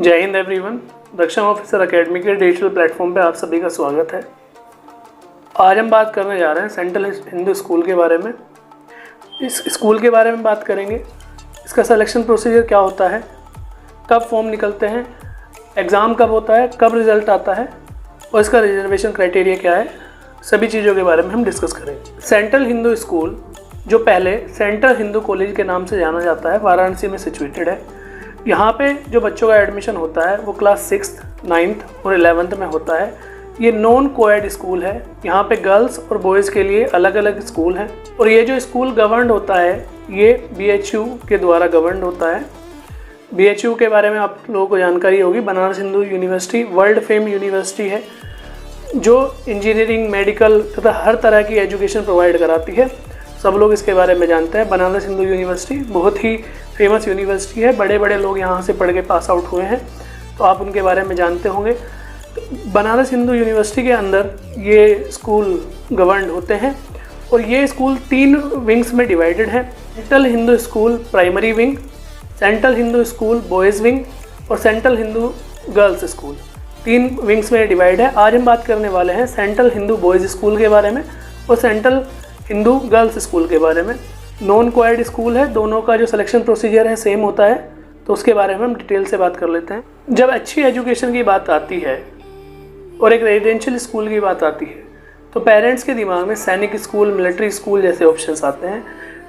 जय हिंद एवरीवन। दक्षिण officer academy के डिजिटल प्लेटफॉर्म पे आप सभी का स्वागत है। आज हम बात करने जा रहे हैं सेंट्रल हिंदू स्कूल के बारे में। इस स्कूल के बारे में बात करेंगे, इसका सिलेक्शन प्रोसीजर क्या होता है, कब फॉर्म निकलते हैं, एग्ज़ाम कब होता है, कब रिज़ल्ट आता है और इसका रिजर्वेशन क्राइटेरिया क्या है, सभी चीज़ों के बारे में हम डिस्कस करेंगे। सेंट्रल हिंदू स्कूल जो पहले सेंट्रल हिंदू कॉलेज के नाम से जाना जाता है, वाराणसी में सिचुएटेड है। यहाँ पे जो बच्चों का एडमिशन होता है वो क्लास 6th, 9th और 11th में होता है। ये नॉन कोएड स्कूल है। यहाँ पे गर्ल्स और बॉयज़ के लिए अलग अलग स्कूल हैं और ये जो स्कूल गवर्नड होता है ये BHU के द्वारा गवर्नड होता है। BHU के बारे में आप लोगों को जानकारी होगी। Banaras Hindu university world fame university है जो इंजीनियरिंग, मेडिकल तथा हर तरह की एजुकेशन प्रोवाइड कराती है। सब लोग इसके बारे में जानते हैं। बनारस हिंदू यूनिवर्सिटी बहुत ही फेमस यूनिवर्सिटी है। बड़े बड़े लोग यहाँ से पढ़ के पास आउट हुए हैं, तो आप उनके बारे में जानते होंगे। तो बनारस हिंदू यूनिवर्सिटी के अंदर ये स्कूल गवर्नड होते हैं और ये स्कूल 3 विंग्स में डिवाइडेड है। Central Hindu School primary wing, Central Hindu School boys wing और Central Hindu girls school. 3 wings में डिवाइड है। आज हम बात करने वाले हैं सेंट्रल हिंदू बॉयज़ स्कूल के बारे में और सेंट्रल हिंदू गर्ल्स स्कूल के बारे में। नॉन कोएड स्कूल है, दोनों का जो सिलेक्शन प्रोसीजर है सेम होता है, तो उसके बारे में हम डिटेल से बात कर लेते हैं। जब अच्छी एजुकेशन की बात आती है और एक रेजिडेंशियल स्कूल की बात आती है तो पेरेंट्स के दिमाग में सैनिक स्कूल, मिलिट्री स्कूल जैसे ऑप्शंस आते हैं,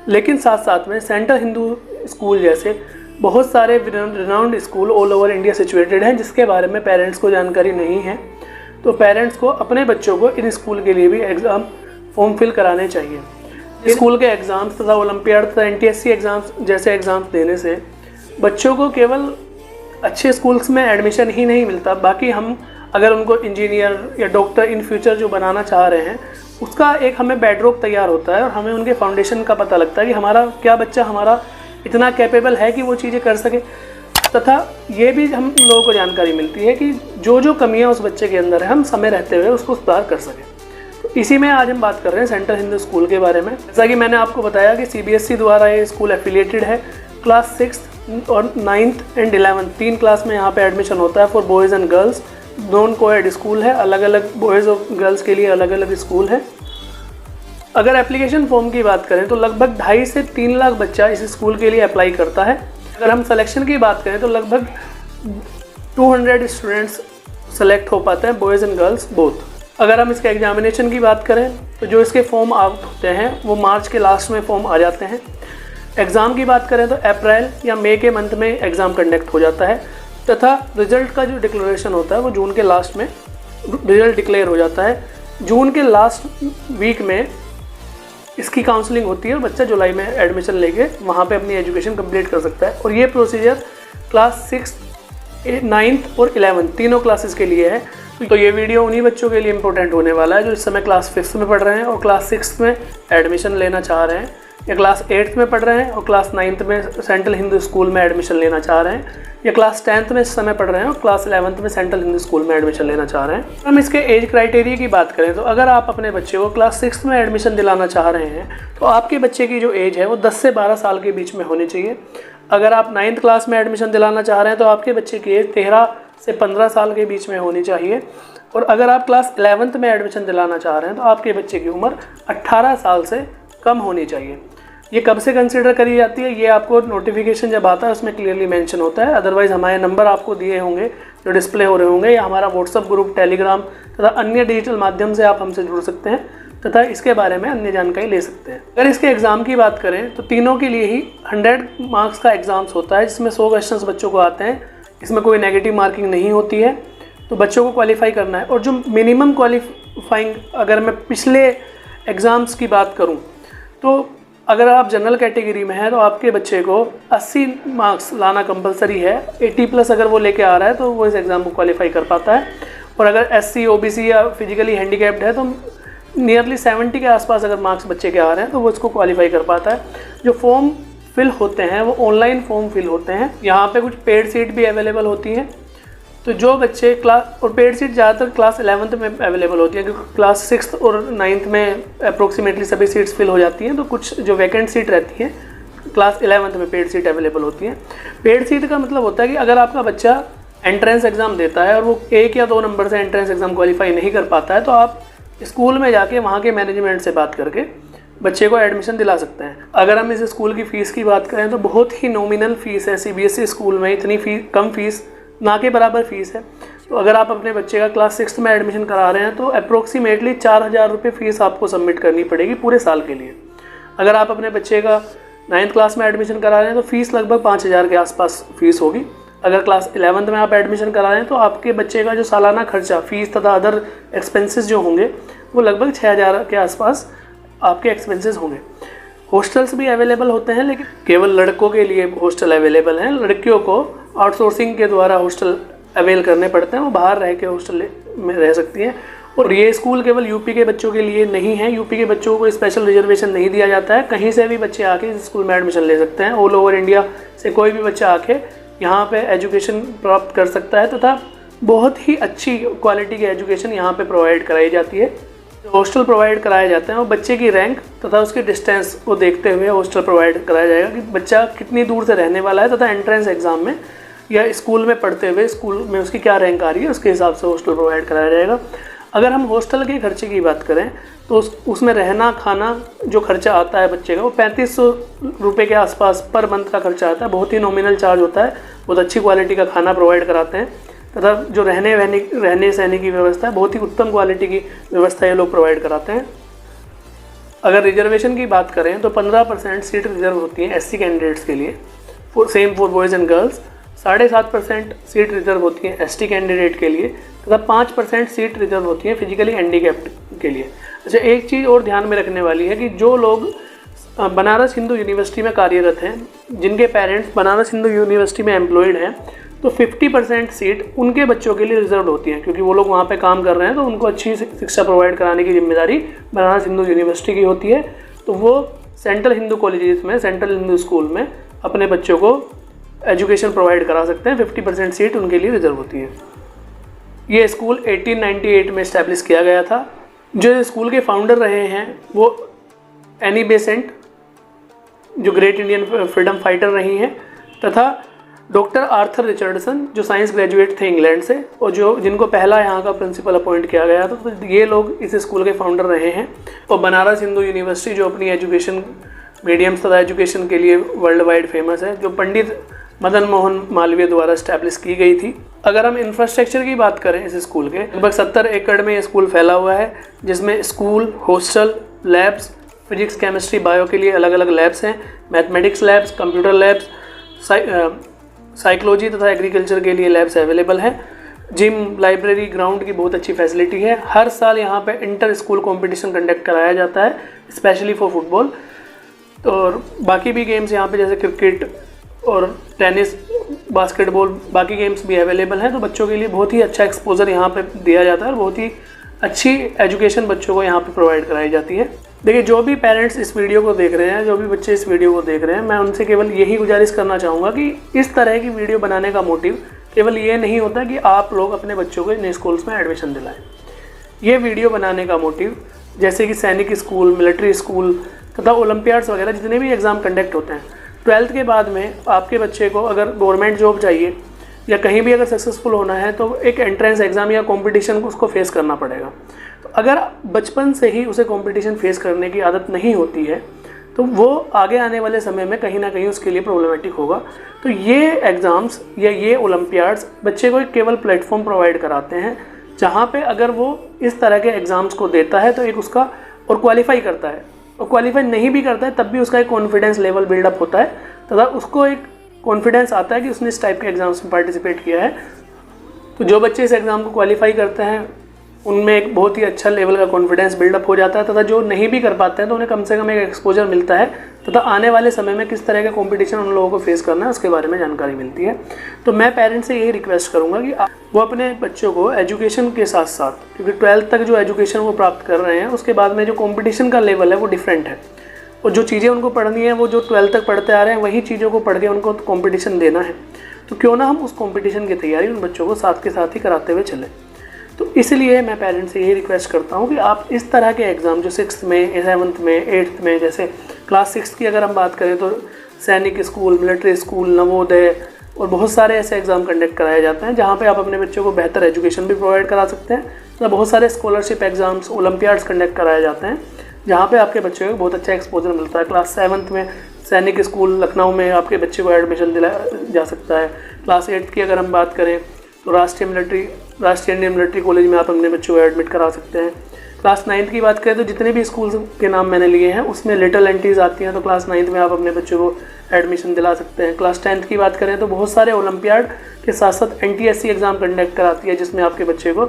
लेकिन साथ साथ में सेंट्रल हिंदू स्कूल जैसे बहुत सारे renowned school all over India situated हैं जिसके बारे में पेरेंट्स को जानकारी नहीं है। तो पेरेंट्स को अपने बच्चों को इन स्कूल के लिए भी एग्ज़ाम फॉर्म फिल कराने चाहिए। स्कूल के एग्ज़ाम्स तथा ओलंपियाड तथा NTSC एग्ज़ाम्स जैसे एग्ज़ाम्स देने से बच्चों को केवल अच्छे स्कूल्स में एडमिशन ही नहीं मिलता, बाकी हम अगर उनको इंजीनियर या डॉक्टर इन फ्यूचर जो बनाना चाह रहे हैं उसका एक हमें बेडरॉक तैयार होता है और हमें उनके फाउंडेशन का पता लगता है कि हमारा क्या बच्चा हमारा इतना कैपेबल है कि वो चीज़ें कर सके। तथा ये भी हम लोगों को जानकारी मिलती है कि जो जो कमियाँ उस बच्चे के अंदर है हम समय रहते हुए उसको सुधार कर सकें। इसी में आज हम बात कर रहे हैं सेंट्रल हिंदू स्कूल के बारे में। जैसा कि मैंने आपको बताया कि CBSE द्वारा ये स्कूल एफिलिएटेड है। क्लास 6th और 9th एंड 11th 3 क्लास में यहाँ पे एडमिशन होता है for boys and girls. Non coed school है, अलग अलग बॉयज़ और गर्ल्स के लिए अलग अलग स्कूल है। अगर एप्लीकेशन फॉर्म की बात करें तो लगभग 2.5 से 3 लाख बच्चा इस स्कूल के लिए अप्लाई करता है। अगर हम सिलेक्शन की बात करें तो लगभग 200 स्टूडेंट्स सेलेक्ट हो पाते हैं, बॉयज़ एंड गर्ल्स बोथ। अगर हम इसके एग्जामिनेशन की बात करें तो जो इसके फॉर्म आउट होते हैं वो मार्च के लास्ट में फॉर्म आ जाते हैं। एग्ज़ाम की बात करें तो अप्रैल या मई के मंथ में एग्ज़ाम कंडक्ट हो जाता है तथा रिज़ल्ट का जो डिक्लेरेशन होता है वो जून के लास्ट में रिज़ल्ट डिक्लेयर हो जाता है। जून के लास्ट वीक में इसकी काउंसलिंग होती है और बच्चा जुलाई में एडमिशन लेके वहाँ पे अपनी एजुकेशन कंप्लीट कर सकता है। और ये प्रोसीजर क्लास 6th, 9th और 11th तीनों क्लासेस के लिए है। तो ये वीडियो उन्हीं बच्चों के लिए इंपॉर्टेंट होने वाला है जो इस समय क्लास 5th में पढ़ रहे हैं और क्लास 6th में एडमिशन लेना चाह रहे हैं, या क्लास 8th में पढ़ रहे हैं और क्लास 9th में सेंट्रल हिंदू स्कूल में एडमिशन लेना चाह रहे हैं, या क्लास 10th में इस समय पढ़ रहे हैं और क्लास 11th में सेंट्रल हिंदू स्कूल में एडमिशन लेना चाह रहे हैं। हम इसके एज क्राइटेरिया की बात करें तो अगर आप अपने बच्चे को क्लास 6th में एडमिशन दिलाना चाह रहे हैं तो आपके बच्चे की जो एज है वो 10 से 12 साल के बीच में होनी चाहिए। अगर आप 9th क्लास में एडमिशन दिलाना चाह रहे हैं तो आपके बच्चे की एज 13 से 15 साल के बीच में होनी चाहिए। और अगर आप क्लास 11th में एडमिशन दिलाना चाह रहे हैं तो आपके बच्चे की उम्र 18 साल से कम होनी चाहिए। ये कब से कंसिडर करी जाती है ये आपको नोटिफिकेशन जब आता है उसमें क्लियरली मेंशन होता है। अदरवाइज़ हमारे नंबर आपको दिए होंगे जो डिस्प्ले हो रहे होंगे, या हमारा व्हाट्सअप ग्रुप, टेलीग्राम तथा अन्य डिजिटल माध्यम से आप हमसे जुड़ सकते हैं तथा इसके बारे में अन्य जानकारी ले सकते हैं। अगर इसके एग्ज़ाम की बात करें तो तीनों के लिए ही 100 मार्क्स का एग्ज़ाम्स होता है जिसमें 100 क्वेश्चन बच्चों को आते हैं। इसमें कोई नेगेटिव मार्किंग नहीं होती है, तो बच्चों को क्वालिफाई करना है। और जो मिनिमम क्वालिफाइंग, अगर मैं पिछले एग्ज़ाम्स की बात करूं तो अगर आप जनरल कैटेगरी में हैं तो आपके बच्चे को 80 मार्क्स लाना कंपलसरी है। 80+ अगर वो लेके आ रहा है तो वो इस एग्ज़ाम को क्वालिफाई कर पाता है। और अगर SC, OBC या फिजिकली हैंडीकैप्ड है तो नियरली 70 के आसपास अगर मार्क्स बच्चे के आ रहे हैं तो वो इसको क्वालिफाई कर पाता है। जो फॉर्म फिल होते हैं वो ऑनलाइन फॉर्म फिल होते हैं। यहाँ पे कुछ पेड सीट भी अवेलेबल होती हैं। तो जो बच्चे क्लास, और पेड सीट ज़्यादातर क्लास 11th में अवेलेबल होती है क्योंकि क्लास 6th और 9th में अप्रोक्सीमेटली सभी सीट्स फिल हो जाती हैं। तो कुछ जो वैकेंट सीट रहती हैं क्लास 11th में पेड सीट अवेलेबल होती हैं। पेड सीट का मतलब होता है कि अगर आपका बच्चा एंट्रेंस एग्ज़ाम देता है और वो 1 या 2 नंबर से एंट्रेंस एग्ज़ाम क्वालिफाई नहीं कर पाता है, तो आप स्कूल में जाके वहाँ के मैनेजमेंट से बात करके बच्चे को एडमिशन दिला सकते हैं। अगर हम इस स्कूल की फ़ीस की बात करें तो बहुत ही नॉमिनल फ़ीस है। CBSE स्कूल में इतनी कम फ़ीस ना के बराबर फ़ीस है। तो अगर आप अपने बच्चे का क्लास 6 में एडमिशन करा रहे हैं तो अप्रोक्सीमेटली 4000 रुपये फ़ीस आपको सबमिट करनी पड़ेगी पूरे साल के लिए। अगर आप अपने बच्चे का 9th क्लास में एडमिशन करा रहे हैं तो फ़ीस लगभग 5000 के आसपास फ़ीस होगी। अगर क्लास 11th में आप एडमिशन करा रहे हैं तो आपके बच्चे का जो सालाना खर्चा, फ़ीस तथा अदर एक्सपेंसेस जो होंगे वो लगभग 6000 के आसपास आपके एक्सपेंसेस होंगे। हॉस्टल्स भी अवेलेबल होते हैं, लेकिन केवल लड़कों के लिए हॉस्टल अवेलेबल हैं। लड़कियों को आउटसोर्सिंग के द्वारा हॉस्टल अवेल करने पड़ते हैं, वो बाहर रह के हॉस्टल में रह सकती हैं। और ये स्कूल केवल यूपी के बच्चों के लिए नहीं है। यूपी के बच्चों को स्पेशल रिजर्वेशन नहीं दिया जाता है। कहीं से भी बच्चे आके इस स्कूल में एडमिशन ले सकते हैं। ऑल ओवर इंडिया से कोई भी बच्चा आके यहाँ पे एजुकेशन प्राप्त कर सकता है तथा बहुत ही अच्छी क्वालिटी की एजुकेशन यहाँ पे प्रोवाइड कराई जाती है। हॉस्टल प्रोवाइड कराए जाते हैं और बच्चे की रैंक तथा उसके डिस्टेंस को देखते हुए हॉस्टल प्रोवाइड कराया जाएगा कि बच्चा कितनी दूर से रहने वाला है तथा एंट्रेंस एग्ज़ाम में या स्कूल में पढ़ते हुए स्कूल में उसकी क्या रैंक आ रही है, उसके हिसाब से हॉस्टल प्रोवाइड कराया जाएगा। अगर हम हॉस्टल के खर्चे की बात करें तो उसमें रहना खाना जो खर्चा आता है बच्चे का वो 3500 रुपये के आसपास पर मंथ का खर्चा आता है। बहुत ही नॉमिनल चार्ज होता है। बहुत अच्छी क्वालिटी का खाना प्रोवाइड कराते हैं तथा जो रहने सहने की व्यवस्था है बहुत ही उत्तम क्वालिटी की व्यवस्था ये लोग प्रोवाइड कराते हैं। अगर रिजर्वेशन की बात करें तो 15% सीट रिजर्व होती हैं SC कैंडिडेट्स के लिए, same for boys and girls. 7.5% seat reserve होती हैं ST कैंडिडेट के लिए तथा 5% सीट रिजर्व होती हैं फिजिकली हैंडीकैप्ड के लिए। अच्छा, एक चीज़ और ध्यान में रखने वाली है कि जो लोग बनारस हिंदू यूनिवर्सिटी में कार्यरत हैं, जिनके पेरेंट्स बनारस हिंदू यूनिवर्सिटी में एम्प्लॉयड हैं, तो 50% सीट उनके बच्चों के लिए रिजर्व होती हैं, क्योंकि वो लोग वहाँ पे काम कर रहे हैं तो उनको अच्छी शिक्षा प्रोवाइड कराने की जिम्मेदारी बनारस हिंदू यूनिवर्सिटी की होती है। तो वो सेंट्रल हिंदू कॉलेजेस में, सेंट्रल हिंदू स्कूल में अपने बच्चों को एजुकेशन प्रोवाइड करा सकते हैं। 50% सीट उनके लिए रिजर्व होती है। ये स्कूल 1898 में इस्टेब्लिश किया गया था। जो स्कूल के फाउंडर रहे हैं वो एनी बेसेंट, जो ग्रेट इंडियन फ्रीडम फाइटर रही हैं, तथा डॉक्टर आर्थर रिचर्डसन, जो साइंस ग्रेजुएट थे इंग्लैंड से और जिनको पहला यहाँ का प्रिंसिपल अपॉइंट किया गया था। तो ये लोग इस स्कूल के फाउंडर रहे हैं। और बनारस हिंदू यूनिवर्सिटी जो अपनी एजुकेशन मीडियम्स तथा एजुकेशन के लिए वर्ल्ड वाइड फेमस है, जो पंडित मदन मोहन मालवीय द्वारा इस्टेब्लिश की गई थी। अगर हम इंफ्रास्ट्रक्चर की बात करें इस स्कूल के, लगभग 70 एकड़ में ये स्कूल फैला हुआ है, जिसमें school, hostel, labs, physics, chemistry, bio के लिए अलग अलग लैब्स हैं, mathematics labs, computer labs, psychology तथा एग्रीकल्चर के लिए लैब्स अवेलेबल हैं। जिम, लाइब्रेरी, ग्राउंड की बहुत अच्छी फैसिलिटी है। हर साल यहाँ पे इंटर स्कूल कंपटीशन कंडक्ट कराया जाता है, स्पेशली फॉर फुटबॉल। और बाकी भी गेम्स यहाँ पे जैसे क्रिकेट और टेनिस, बास्केटबॉल, बाकी गेम्स भी अवेलेबल हैं। तो बच्चों के लिए बहुत ही अच्छा एक्सपोजर यहाँ पे दिया जाता है और बहुत ही अच्छी एजुकेशन बच्चों को यहाँ पे प्रोवाइड कराई जाती है। देखिए, जो भी पेरेंट्स इस वीडियो को देख रहे हैं, जो भी बच्चे इस वीडियो को देख रहे हैं, मैं उनसे केवल यही गुजारिश करना चाहूँगा कि इस तरह की वीडियो बनाने का मोटिव केवल ये नहीं होता कि आप लोग अपने बच्चों को इन स्कूल्स में एडमिशन दिलाएं। ये वीडियो बनाने का मोटिव, जैसे कि सैनिक स्कूल, मिलिट्री स्कूल तथा ओलंपियाड्स वगैरह जितने भी एग्ज़ाम कंडक्ट होते हैं, 12th के बाद में आपके बच्चे को अगर गवर्नमेंट जॉब चाहिए या कहीं भी अगर सक्सेसफुल होना है तो एक एंट्रेंस एग्ज़ाम या कंपटीशन को उसको फेस करना पड़ेगा। तो अगर बचपन से ही उसे कंपटीशन फेस करने की आदत नहीं होती है तो वो आगे आने वाले समय में कहीं ना कहीं उसके लिए प्रॉब्लमेटिक होगा। तो ये एग्ज़ाम्स या ये ओलंपियाड्स बच्चे को एक केवल प्लेटफॉर्म प्रोवाइड कराते हैं जहाँ पे अगर वो इस तरह के एग्ज़ाम्स को देता है तो एक उसका और क्वालिफाई करता है, और क्वालिफाई नहीं भी करता है तब भी उसका एक कॉन्फिडेंस लेवल बिल्डअप होता है तथा उसको एक कॉन्फिडेंस आता है कि उसने इस टाइप के एग्ज़ाम्स में पार्टिसिपेट किया है। तो जो बच्चे इस एग्ज़ाम को क्वालिफाई करते हैं उनमें एक बहुत ही अच्छा लेवल का कॉन्फिडेंस बिल्डअप हो जाता है, तथा जो नहीं भी कर पाते हैं तो उन्हें कम से कम एक एक्सपोजर मिलता है तथा आने वाले समय में किस तरह का कंपटीशन उन लोगों को फेस करना है उसके बारे में जानकारी मिलती है। तो मैं पेरेंट्स से यही रिक्वेस्ट करूँगा कि वो अपने बच्चों को एजुकेशन के साथ साथ, क्योंकि 12th तक जो एजुकेशन वो प्राप्त कर रहे हैं उसके बाद में जो कॉम्पिटिशन का लेवल है वो डिफरेंट है, और जो चीज़ें उनको पढ़नी है वो जो 12th तक पढ़ते आ रहे हैं वही चीज़ों को पढ़ के उनको कॉम्पिटिशन देना है। तो क्यों ना हम उस कॉम्पिटिशन की तैयारी उन बच्चों को साथ के साथ ही कराते हुए चलें। तो इसलिए मैं पेरेंट्स से यही रिक्वेस्ट करता हूँ कि आप इस तरह के एग्ज़ाम जो 6th में, 7th में, 8th में, जैसे क्लास 6 की अगर हम बात करें तो सैनिक स्कूल, मिलिट्री स्कूल, नवोदय, और बहुत सारे ऐसे एग्ज़ाम कंडक्ट कराए जाते हैं जहाँ पे आप अपने बच्चों को बेहतर एजुकेशन भी प्रोवाइड करा सकते हैं। तो बहुत सारे स्कॉलरशिप एग्ज़ाम्स, ओलंपियाड्स कंडक्ट कराए जाते हैं जहाँ पे आपके बच्चों को बहुत अच्छा एक्सपोजर मिलता है। क्लास 7th में सैनिक स्कूल लखनऊ में आपके बच्चे को एडमिशन दिलाया जा सकता है। क्लास 8th की अगर हम बात करें तो राष्ट्रीय इंडियन मिलिट्री कॉलेज में आप अपने बच्चों को एडमिट करा सकते हैं। क्लास 9th की बात करें तो जितने भी स्कूल के नाम मैंने लिए हैं उसमें लिटिल एंटीज़ आती हैं, तो क्लास 9th में आप अपने बच्चों को एडमिशन दिला सकते हैं। क्लास 10th की बात करें तो बहुत सारे ओलंपियाड के साथ साथ NTSC एग्ज़ाम कंडक्ट कराती है जिसमें आपके बच्चे को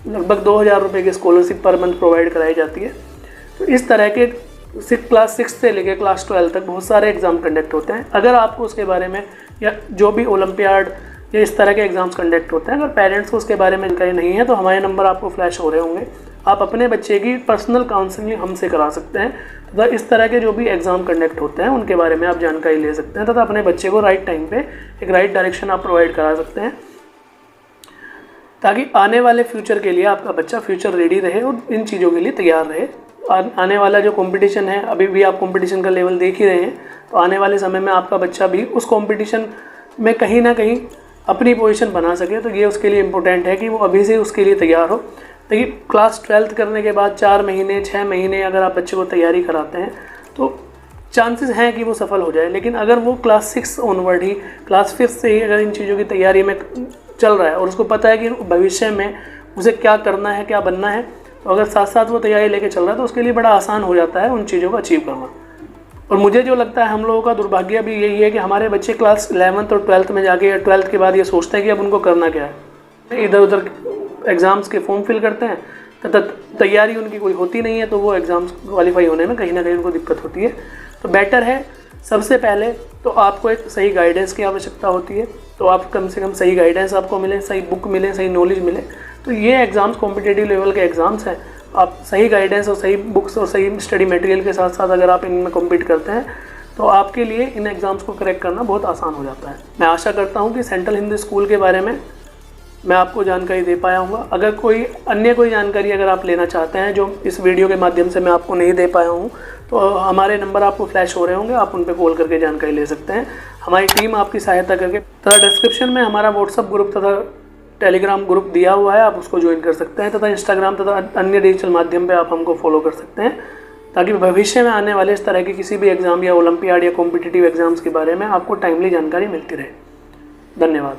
लगभग 2000 रुपये की स्कॉलरशिप पर मंथ प्रोवाइड कराई जाती है। तो इस तरह के क्लास 6 से लेकर क्लास 12 तक बहुत सारे एग्ज़ाम कंडक्ट होते हैं। अगर आपको उसके बारे में या जो भी ओलंपियाड या इस तरह के एग्ज़ाम्स कंडक्ट होते हैं अगर पेरेंट्स को उसके बारे में जानकारी नहीं है तो हमारे नंबर आपको फ्लैश हो रहे होंगे। आप अपने बच्चे की पर्सनल काउंसलिंग हमसे करा सकते हैं तथा इस तरह के जो भी एग्ज़ाम कंडक्ट होते हैं उनके बारे में आप जानकारी ले सकते हैं तथा अपने बच्चे को राइट टाइम पे एक राइट डायरेक्शन आप प्रोवाइड करा सकते हैं ताकि आने वाले फ्यूचर के लिए आपका बच्चा फ्यूचर रेडी रहे और इन चीज़ों के लिए तैयार रहे। आने वाला जो कंपटीशन है, अभी भी आप कंपटीशन का लेवल देख ही रहे हैं, तो आने वाले समय में आपका बच्चा भी उस कंपटीशन में कहीं ना कहीं अपनी पोजीशन बना सके। तो ये उसके लिए इम्पोर्टेंट है कि वो अभी से उसके लिए तैयार हो। देखिए क्लास 12th करने के बाद 4 महीने 6 महीने अगर आप बच्चे को तैयारी कराते हैं तो चांसेस हैं कि वो सफल हो जाए, लेकिन अगर वो क्लास 6 ऑनवर्ड ही, क्लास 5 से ही अगर इन चीज़ों की तैयारी में चल रहा है और उसको पता है कि भविष्य में उसे क्या करना है, क्या बनना है, तो अगर साथ साथ वो तैयारी लेके चल रहा है तो उसके लिए बड़ा आसान हो जाता है उन चीज़ों को अचीव करना। और मुझे जो लगता है हम लोगों का दुर्भाग्य भी यही है कि हमारे बच्चे क्लास 11th और 12th में जाके या 12th के बाद ये सोचते हैं कि अब उनको करना क्या है। इधर उधर एग्ज़ाम्स के फॉर्म फिल करते हैं तथा तैयारी उनकी कोई होती नहीं है, तो वो एग्ज़ाम्स क्वालिफाई होने में कहीं ना कहीं उनको दिक्कत होती है। तो बेटर है सबसे पहले तो आपको एक सही गाइडेंस की आवश्यकता होती है। तो आप कम से कम सही गाइडेंस आपको मिले, सही बुक मिले, सही नॉलेज मिले। तो ये एग्ज़ाम्स कॉम्पिटिटिव लेवल के एग्ज़ाम्स हैं। आप सही गाइडेंस और सही बुक्स और सही स्टडी मटेरियल के साथ साथ अगर आप इनमें कॉम्पीट करते हैं तो आपके लिए इन एग्ज़ाम्स को क्रैक करना बहुत आसान हो जाता है। मैं आशा करता हूँ कि सेंट्रल हिंदी स्कूल के बारे में मैं आपको जानकारी दे पाया हूँ। अगर कोई जानकारी अगर आप लेना चाहते हैं जो इस वीडियो के माध्यम से मैं आपको नहीं दे पाया हूँ तो हमारे नंबर आपको फ्लैश हो रहे होंगे, आप उन पर कॉल करके जानकारी ले सकते हैं। हमारी टीम आपकी सहायता करके तथा डिस्क्रिप्शन में हमारा व्हाट्सअप ग्रुप तथा टेलीग्राम ग्रुप दिया हुआ है, आप उसको ज्वाइन कर सकते हैं तथा इंस्टाग्राम तथा अन्य डिजिटल माध्यम पे आप हमको फॉलो कर सकते हैं ताकि भविष्य में आने वाले इस तरह के किसी भी एग्ज़ाम या ओलंपियाड या कॉम्पिटिटिव एग्ज़ाम्स के बारे में आपको टाइमली जानकारी मिलती रहे। धन्यवाद।